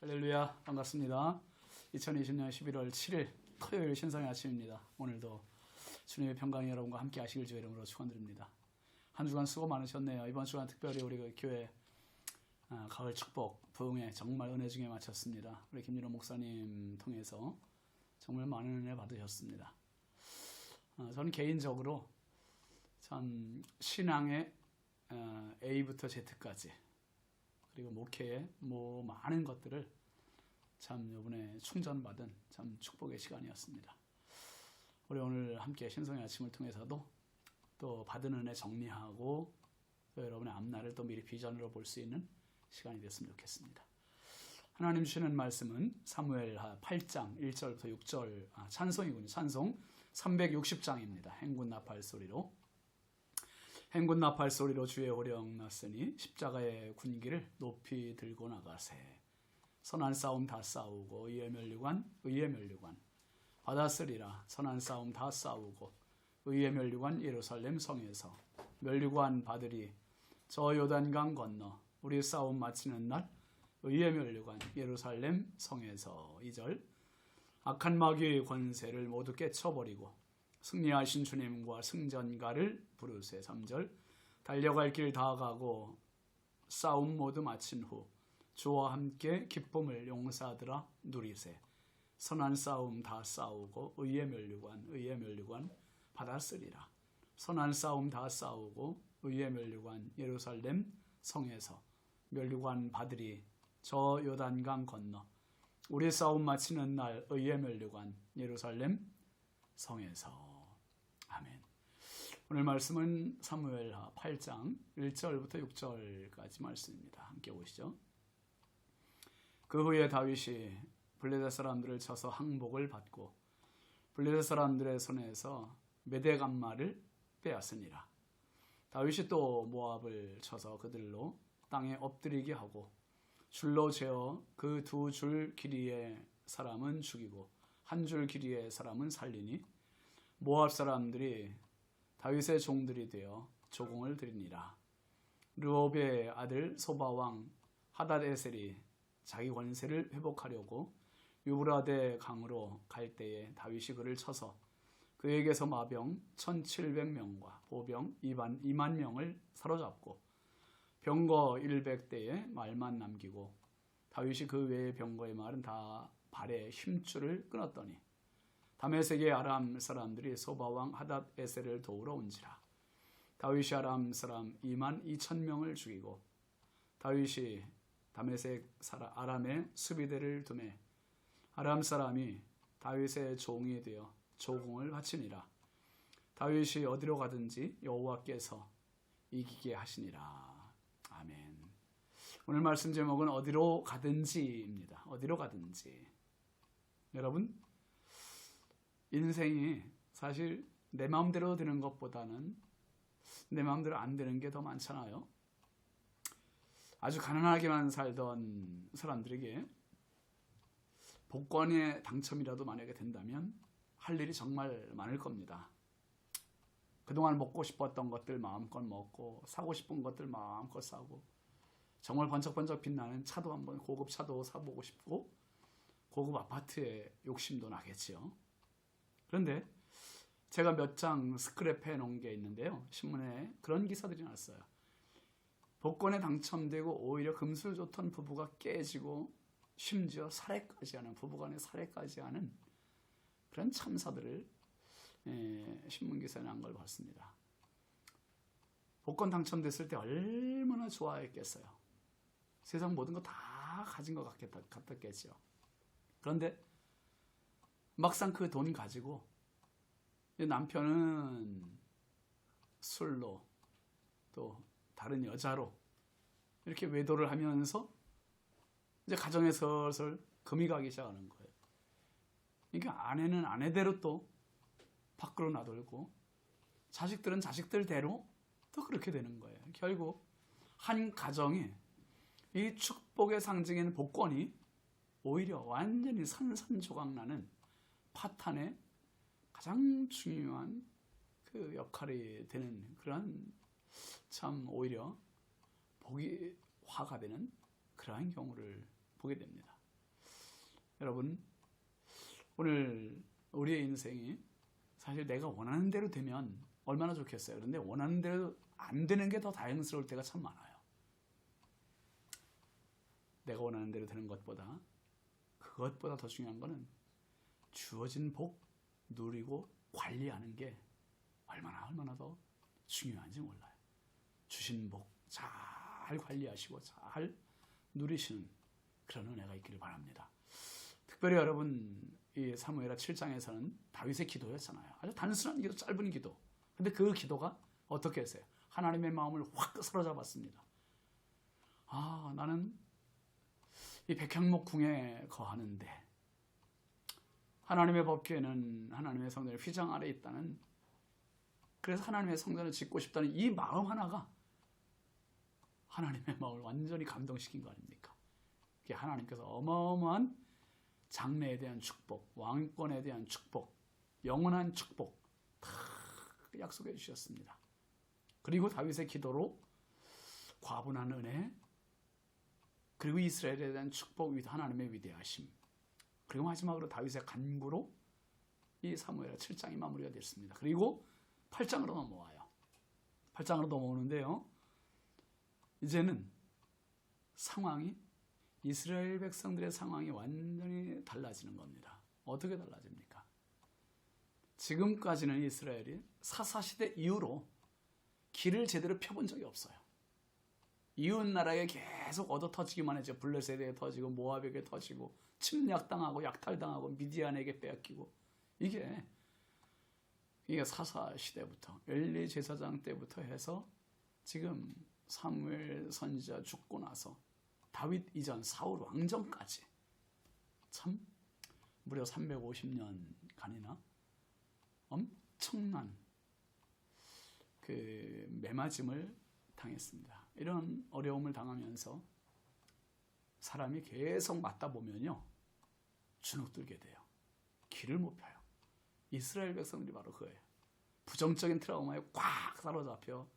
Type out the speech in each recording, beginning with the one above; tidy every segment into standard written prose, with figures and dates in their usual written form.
할렐루야, 반갑습니다. 2020년 11월 7일 토요일 신성의 아침입니다. 오늘도 주님의 평강이 여러분과 함께 하시길 주의 이름으로 축원드립니다. 한 주간 수고 많으셨네요. 이번 주간 특별히 우리 교회 가을 축복 부흥회 정말 은혜 중에 마쳤습니다. 우리 김민호 목사님 통해서 정말 많은 은혜 받으셨습니다. 저는 개인적으로 참 신앙의 A부터 Z까지 그리고 목회의 많은 것들을 참 이번에 충전받은 참 축복의 시간이었습니다. 우리 오늘 함께 신성의 아침을 통해서도 또 받은 은혜 정리하고 또 여러분의 앞날을 또 미리 비전으로 볼 수 있는 시간이 됐으면 좋겠습니다. 하나님 주시는 말씀은 사무엘하 8장 1절부터 6절 찬송이군요. 찬송 360장입니다. 행군 나팔 소리로 행군 나팔 소리로 주의 호령 났으니 십자가의 군기를 높이 들고 나가세. 선한 싸움 다 싸우고 의의 면류관 받았으리라. 선한 싸움 다 싸우고 의의 면류관 예루살렘 성에서 면류관 받으리. 저 요단강 건너 우리 싸움 마치는 날 의의 면류관 예루살렘 성에서. 2절 악한 마귀의 권세를 모두 깨쳐버리고 승리하신 주님과 승전가를 부르세. 3절 달려갈 길 다 가고 싸움 모두 마친 후 주와 함께 기쁨을 용사들아 누리세. 선한 싸움 다 싸우고 의의 면류관 받았으리라. 선한 싸움 다 싸우고 의의 면류관 예루살렘 성에서 면류관 받으리. 저 요단강 건너 우리 싸움 마치는 날 의의 면류관 예루살렘 성에서. 아멘. 오늘 말씀은 사무엘하 8장 1절부터 6절까지 말씀입니다. 함께 보시죠. 그 후에 다윗이 블레셋 사람들을 쳐서 항복을 받고 블레셋 사람들의 손에서 메대감마를 빼앗으니라. 다윗이 또 모압을 쳐서 그들로 땅에 엎드리게 하고 줄로 재어 그 두 줄 길이의 사람은 죽이고 한 줄 길이의 사람은 살리니 모압 사람들이 다윗의 종들이 되어 조공을 드리니라. 르홉의 아들 소바왕 하닷에셀이 자기 권세를 회복하려고 유브라데 강으로 갈 때에 다윗이 그를 쳐서 그에게서 마병 1700명과 보병 2만 명을 사로잡고 병거 100대의 말만 남기고 다윗이 그 외의 병거의 말은 다 발에 힘줄을 끊었더니 다메섹의 아람 사람들이 소바왕 하닷에셀을 도우러 온지라. 다윗이 아람 사람 2만 2천 명을 죽이고 다윗이 다메섹 아람의 수비대를 두매 아람 사람이 다윗의 종이 되어 조공을 바치니라. 다윗이 어디로 가든지 여호와께서 이기게 하시니라. 아멘. 오늘 말씀 제목은 어디로 가든지입니다. 어디로 가든지. 여러분, 인생이 사실 내 마음대로 되는 것보다는 내 마음대로 안 되는 게 더 많잖아요. 아주 가난하게만 살던 사람들에게 복권에 당첨이라도 만약에 된다면 할 일이 정말 많을 겁니다. 그동안 먹고 싶었던 것들 마음껏 먹고 사고 싶은 것들 마음껏 사고 정말 번쩍번쩍 빛나는 차도 한번 고급 차도 사보고 싶고 고급 아파트에 욕심도 나겠지요. 그런데 제가 몇 장 스크랩해 놓은 게 있는데요. 신문에 그런 기사들이 났어요. 복권에 당첨되고 오히려 금술 좋던 부부가 깨지고 심지어 살해까지 하는 부부간의 살해까지 하는 그런 참사들을 신문 기사에 난 걸 봤습니다. 복권 당첨됐을 때 얼마나 좋아했겠어요. 세상 모든 거 다 가진 것 같았겠죠. 그런데 막상 그 돈 가지고 남편은 술로 또 다른 여자로 이렇게 외도를 하면서 이제 가정에 슬슬 금이 가기 시작하는 거예요. 그러니까 아내는 아내대로 또 밖으로 나돌고 자식들은 자식들대로 또 그렇게 되는 거예요. 결국 한 가정에 이 축복의 상징인 복권이 오히려 완전히 산산조각나는 파탄의 가장 중요한 그 역할이 되는 그런 참 오히려 복이 화가 되는 그러한 경우를 보게 됩니다. 여러분, 오늘 우리의 인생이 사실 내가 원하는 대로 되면 얼마나 좋겠어요. 그런데 원하는 대로 안 되는 게 더 다행스러울 때가 참 많아요. 내가 원하는 대로 되는 것보다, 그것보다 더 중요한 거는 주어진 복 누리고 관리하는 게 얼마나 더 중요한지 몰라요. 주신 복 잘 관리하시고 잘 누리시는 그런 은혜가 있기를 바랍니다. 특별히 여러분, 이 사무엘하 7장에서는 다윗의 기도였잖아요. 아주 단순한 기도, 짧은 기도. 근데 그 기도가 어떻게 했어요? 하나님의 마음을 확 사로잡았습니다. 나는 이 백향목 궁에 거하는데 하나님의 법궤는 하나님의 성전의 휘장 아래 있다는, 그래서 하나님의 성전을 짓고 싶다는 이 마음 하나가 하나님의 마음을 완전히 감동시킨 거 아닙니까? 이게 하나님께서 어마어마한 장래에 대한 축복, 왕권에 대한 축복, 영원한 축복 다 약속해 주셨습니다. 그리고 다윗의 기도로 과분한 은혜, 그리고 이스라엘에 대한 축복, 하나님의 위대하심, 그리고 마지막으로 다윗의 간구로 이 사무엘하 7장이 마무리가 됐습니다. 그리고 8장으로 넘어와요. 8장으로 넘어오는데요, 이제는 상황이, 이스라엘 백성들의 상황이 완전히 달라지는 겁니다. 어떻게 달라집니까? 지금까지는 이스라엘이 사사시대 이후로 길을 제대로 펴본 적이 없어요. 이웃 나라에 계속 얻어터지기만 했죠. 블레셋에 터지고 모압에게 터지고 침략당하고 약탈당하고 미디안에게 빼앗기고, 이게 사사시대부터 엘리 제사장 때부터 해서 지금 사무엘 선지자 죽고 나서 다윗 이전 사울 왕정까지 참 무려 350년간이나 엄청난 그 매맞음을 당했습니다. 이런 어려움을 당하면서 사람이 계속 맞다 보면요, 주눅들게 돼요. 길을 못 펴요. 이스라엘 백성들이 바로 그거예요. 부정적인 트라우마에 꽉 사로잡혀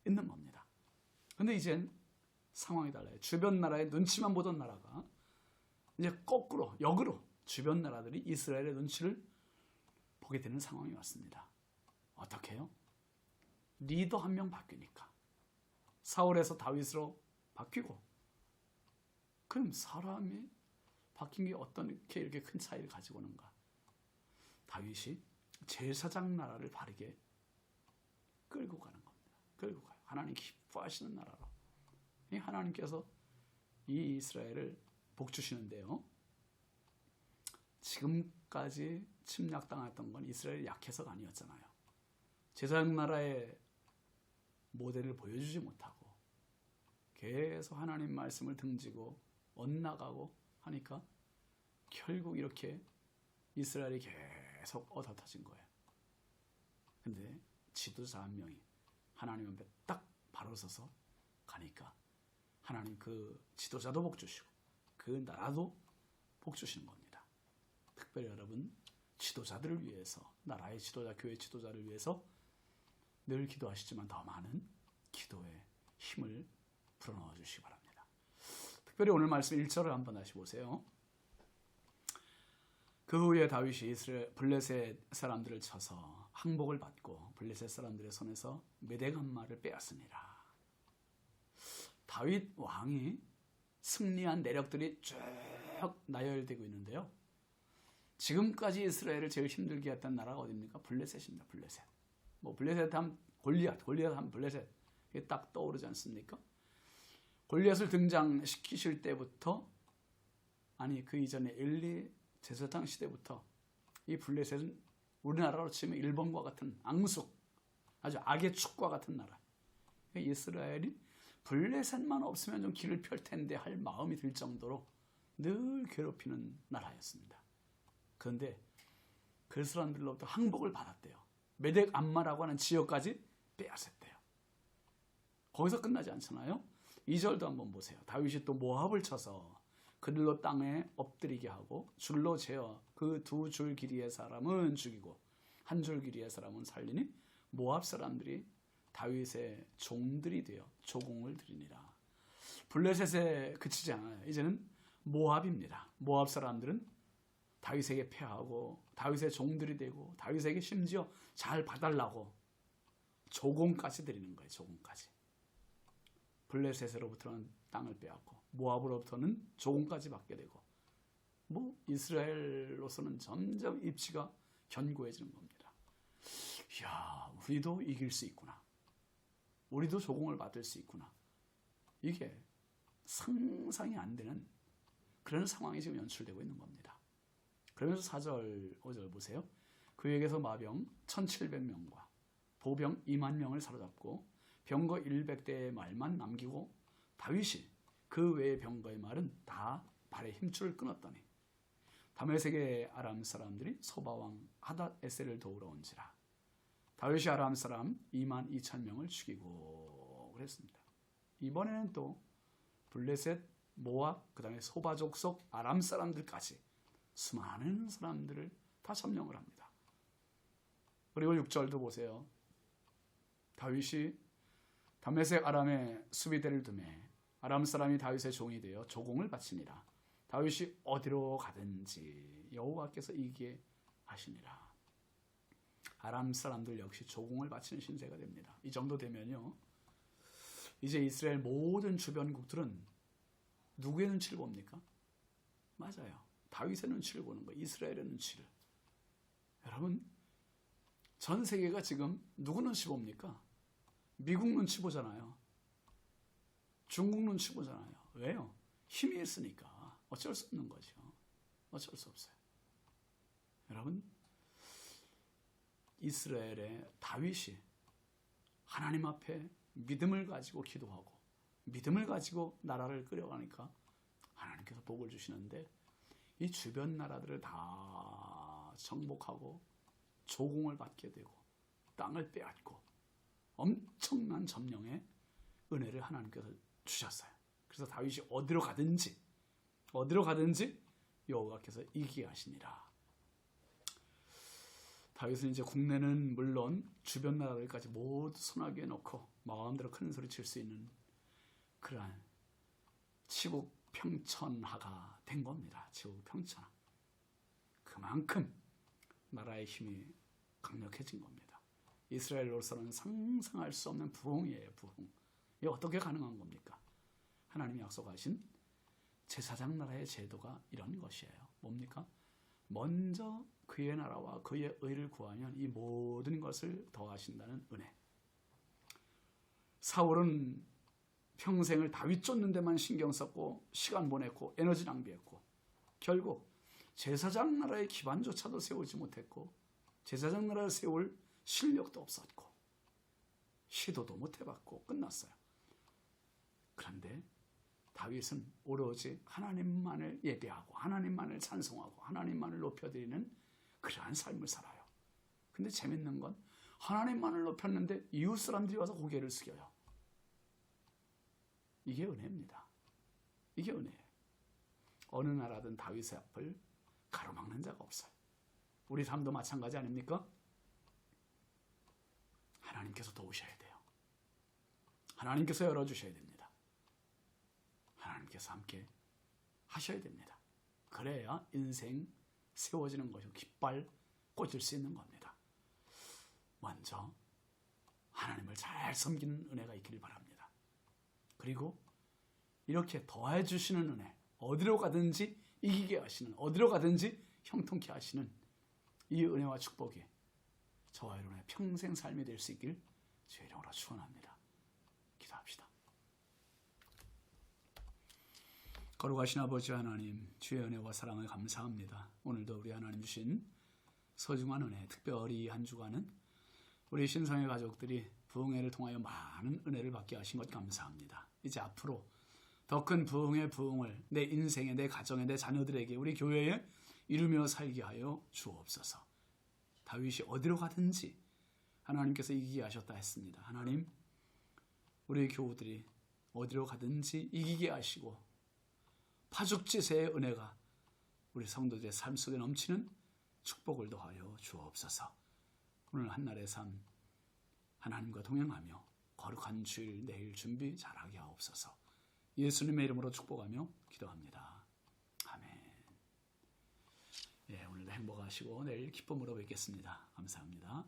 있는 겁니다. 근데 이젠 상황이 달라요. 주변 나라의 눈치만 보던 나라가 이제 거꾸로, 역으로 주변 나라들이 이스라엘의 눈치를 보게 되는 상황이 왔습니다. 어떻게 해요? 리더 한 명 바뀌니까. 사울에서 다윗으로 바뀌고, 그럼 사람이 바뀐 게 어떻게 이렇게 큰 차이를 가지고 오는가? 다윗이 제사장 나라를 바르게 끌고 가는 겁니다. 끌고 가요. 하나님 기뻐하시는 나라로. 하나님께서 이 이스라엘을 복주시는데요, 지금까지 침략당했던 건 이스라엘이 약해서가 아니었잖아요. 제사장 나라의 모델을 보여주지 못하고 계속 하나님 말씀을 등지고 엇나가고 하니까 결국 이렇게 이스라엘이 계속 얻어터진 거예요. 근데 지도자 한 명이 하나님 앞에 딱 바로 서서 가니까 하나님 그 지도자도 복 주시고 그 나라도 복 주시는 겁니다. 특별히 여러분, 지도자들을 위해서, 나라의 지도자, 교회 지도자를 위해서 늘 기도하시지만 더 많은 기도의 힘을 불어넣어 주시기 바랍니다. 특별히 오늘 말씀 1절을 한번 다시 보세요. 그 후에 다윗이 이스라엘 블레셋 사람들을 쳐서 항복을 받고 블레셋 사람들의 손에서 메대감마를 빼앗으니라. 다윗 왕이 승리한 내력들이 쭉 나열되고 있는데요, 지금까지 이스라엘을 제일 힘들게 했던 나라가 어디입니까? 블레셋입니다. 블레셋. 블레셋 하면 골리앗 하면 블레셋, 이게 딱 떠오르지 않습니까? 골리앗을 등장시키실 때부터, 아니 그 이전에 엘리 제사장 시대부터 이 블레셋은 우리나라로 치면 일본과 같은 앙숙, 아주 악의 축과 같은 나라. 이스라엘이 블레셋만 없으면 좀 길을 펼 텐데 할 마음이 들 정도로 늘 괴롭히는 나라였습니다. 그런데 그 사람들로부터 항복을 받았대요. 메덱 암마라고 하는 지역까지 빼앗았대요. 거기서 끝나지 않잖아요. 2절도 한번 보세요. 다윗이 또 모압을 쳐서 그들로 땅에 엎드리게 하고 줄로 재어 그 두 줄 길이의 사람은 죽이고 한 줄 길이의 사람은 살리니 모압 사람들이 다윗의 종들이 되어 조공을 드리니라. 블레셋에 그치지 않아요. 이제는 모압입니다. 모압 사람들은 다윗에게 패하고 다윗의 종들이 되고 다윗에게 심지어 잘 봐달라고 조공까지 드리는 거예요. 조공까지. 블레셋으로부터는 땅을 빼앗고 모압으로부터는 조공까지 받게 되고 이스라엘로서는 점점 입지가 견고해지는 겁니다. 이야, 우리도 이길 수 있구나. 우리도 조공을 받을 수 있구나. 이게 상상이 안 되는 그런 상황이 지금 연출되고 있는 겁니다. 그러면서 4절, 5절 보세요. 그에게서 마병 1700명과 보병 2만 명을 사로잡고 병거 100대의 말만 남기고 다윗이 그 외의 병거의 말은 다 발의 힘줄을 끊었더니 다메섹의 아람 사람들이 소바왕 하닷에셀을 도우러 온지라. 다윗이 아람 사람 2만 2천 명을 죽이고 그랬습니다. 이번에는 또 블레셋, 모압, 그 다음에 소바족 속 아람 사람들까지 수많은 사람들을 다 점령을 합니다. 그리고 6절도 보세요. 다윗이 다메섹 아람의 수비대를 두매 아람 사람이 다윗의 종이 되어 조공을 바치니라. 다윗이 어디로 가든지 여호와께서 이기게 하시니라. 아람 사람들 역시 조공을 바치는 신세가 됩니다. 이 정도 되면요, 이제 이스라엘 모든 주변국들은 누구의 눈치를 봅니까? 맞아요. 다윗의 눈치를 보는 거예요. 이스라엘의 눈치를. 여러분, 전 세계가 지금 누구 눈치 봅니까? 미국 눈치 보잖아요. 중국 눈치 보잖아요. 왜요? 힘이 있으니까. 어쩔 수 없는 거죠. 어쩔 수 없어요. 여러분, 이스라엘의 다윗이 하나님 앞에 믿음을 가지고 기도하고 믿음을 가지고 나라를 끌어가니까 하나님께서 복을 주시는데, 이 주변 나라들을 다 정복하고 조공을 받게 되고 땅을 빼앗고 엄청난 점령의 은혜를 하나님께서 주셨어요. 그래서 다윗이 어디로 가든지 여호와께서 이기게 하시니라. 다윗은 이제 국내는 물론 주변 나라들까지 모두 손아귀에 놓고 마음대로 큰 소리 칠 수 있는 그러한 치국평천하가 된 겁니다. 치국평천하. 그만큼 나라의 힘이 강력해진 겁니다. 이스라엘로서는 상상할 수 없는 부흥이에요. 부흥. 이게 어떻게 가능한 겁니까? 하나님이 약속하신 제사장 나라의 제도가 이런 것이에요. 뭡니까? 먼저 그의 나라와 그의 의를 구하면 이 모든 것을 더하신다는 은혜. 사울은 평생을 다윗 쫓는 데만 신경 썼고 시간 보냈고 에너지 낭비했고 결국 제사장 나라의 기반조차도 세우지 못했고 제사장 나라를 세울 실력도 없었고 시도도 못 해봤고 끝났어요. 그런데 다윗은 오로지 하나님만을 예배하고 하나님만을 찬송하고 하나님만을 높여드리는 그러한 삶을 살아요. 근데 재밌는 건 하나님만을 높였는데 이웃 사람들이 와서 고개를 숙여요. 이게 은혜입니다. 이게 은혜예요. 어느 나라든 다윗의 앞을 가로막는 자가 없어요. 우리 삶도 마찬가지 아닙니까? 하나님께서 도우셔야 돼요. 하나님께서 열어주셔야 됩니다. 하나님께서 함께 하셔야 됩니다. 그래야 인생 세워지는 것이고 깃발 꽂을 수 있는 겁니다. 먼저 하나님을 잘 섬기는 은혜가 있기를 바랍니다. 그리고 이렇게 더해 주시는 은혜, 어디로 가든지 이기게 하시는, 어디로 가든지 형통케 하시는 이 은혜와 축복이 저와 여러분의 평생 삶이 될 수 있길 주의 이름으로 축원합니다. 기도합시다. 거룩하신 아버지 하나님, 주의 은혜와 사랑을 감사합니다. 오늘도 우리 하나님 주신 소중한 은혜, 특별히 한 주간은 우리 신성의 가족들이 부흥회를 통하여 많은 은혜를 받게 하신 것 감사합니다. 이제 앞으로 더 큰 부흥의 부흥을 내 인생에, 내 가정에, 내 자녀들에게, 우리 교회에 이루며 살게 하여 주옵소서. 다윗이 어디로 가든지 하나님께서 이기게 하셨다 했습니다. 하나님, 우리 교우들이 어디로 가든지 이기게 하시고 파죽지세의 은혜가 우리 성도들의 삶 속에 넘치는 축복을 더하여 주옵소서. 오늘 한날의 삶 하나님과 동행하며 거룩한 주일 내일 준비 잘하게 하옵소서. 예수님의 이름으로 축복하며 기도합니다. 아멘. 예, 행복하시고 내일 기쁨으로 뵙겠습니다. 감사합니다.